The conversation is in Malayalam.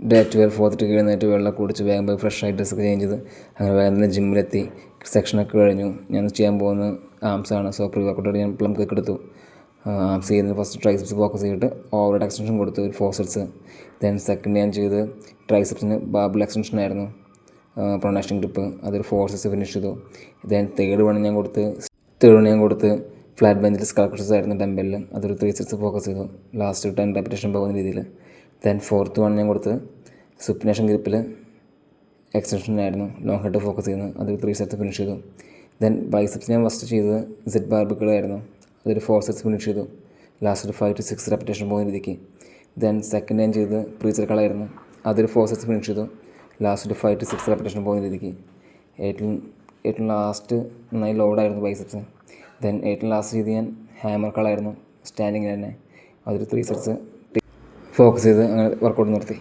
ഡേ 12 4:30 എഴുന്നേറ്റ് വെള്ളം കുടിച്ച് വേഗം പോയി ഫ്രഷ് ആയി ഡ്രസ്സൊക്കെ ചേഞ്ച് ചെയ്ത് അങ്ങനെ വേഗം തന്നെ ജിമ്മിലെത്തി. സെക്ഷനൊക്കെ കഴിഞ്ഞു. ഞാൻ ചെയ്യാൻ പോകുന്നത് ആംസാണ്. സോ പ്രീ വർക്കൗട്ട് ഞാൻ പ്ലം കേക്ക് എടുത്തു. ആംസ് ചെയ്യുന്നത് ഫസ്റ്റ് ട്രൈസെപ്സ് ഫോക്കസ് ചെയ്തിട്ട് ഓവർ എക്സ്റ്റൻഷൻ കൊടുത്തു ഒരു 4 സെറ്റ്സ്. ദെൻ സെക്കൻഡ് ഞാൻ ചെയ്ത് ട്രൈസെപ്സിന് ബാബിൾ എക്സ്റ്റൻഷൻ ആയിരുന്നു, പ്രൊണാഷൻ ഗ്രിപ്പ്, അതൊരു 4 സെറ്റ്സ് ഫിനിഷ് ചെയ്തു. ദെൻ തേർഡ് വൺ ഞാൻ കൊടുത്ത് ഫ്ലാറ്റ് ബെഞ്ചിൽ സ്കൾപ്ചേഴ്സ് ആയിരുന്നു ഡംബെല്ലിൽ, അതൊരു 3 സെറ്റ്സ് ഫോക്കസ് ചെയ്തു, ലാസ്റ്റ് 10 റെപ്പിറ്റേഷൻ പോകുന്ന രീതിയിൽ. ദെൻ ഫോർത്ത് വൺ ഞാൻ കൊടുത്ത് സുപ്പിനേഷൻ ഗ്രിപ്പിൽ എക്സ്റ്റൻഷൻ ആയിരുന്നു, ലോങ് ഹെഡ് ഫോക്കസ് ചെയ്യുന്നത്, അതൊരു 3 സെറ്റ്സ് ഫിനിഷ് ചെയ്തു. ദെൻ ബൈസെപ്സ് ഞാൻ ഫസ്റ്റ് ചെയ്തത് സെറ്റ് ബാർബിക്കുകളായിരുന്നു, അതൊരു 4 സെറ്റ്സ് ഫിനിഷ് ചെയ്തു, ലാസ്റ്റ് ഒരു 5 to 6 റെപ്പിറ്റേഷൻ പോകുന്ന രീതിക്ക്. ദെൻ സെക്കൻഡ് ഞാൻ ചെയ്തത് പ്രീസർക്കളായിരുന്നു, അതൊരു 4 സെറ്റ്സ് ഫിനിഷ് ചെയ്തു, ലാസ്റ്റ് ഒരു 5 to 6 റെപ്പിറ്റേഷൻ പോകുന്ന രീതിക്ക്. ഏറ്റവും ലാസ്റ്റ് നന്നായി ലോഡായിരുന്നു ബൈസെപ്സ്. ദെൻ ഏറ്റവും ലാസ്റ്റ് ചെയ്ത് ഞാൻ ഹാമർ കളായിരുന്നു സ്റ്റാൻഡിങ്ങിൽ തന്നെ, അതൊരു 3 സെറ്റ്സ് ഫോക്കസ് ചെയ്ത് അങ്ങനെ വർക്കൗട്ട് നിർത്തി.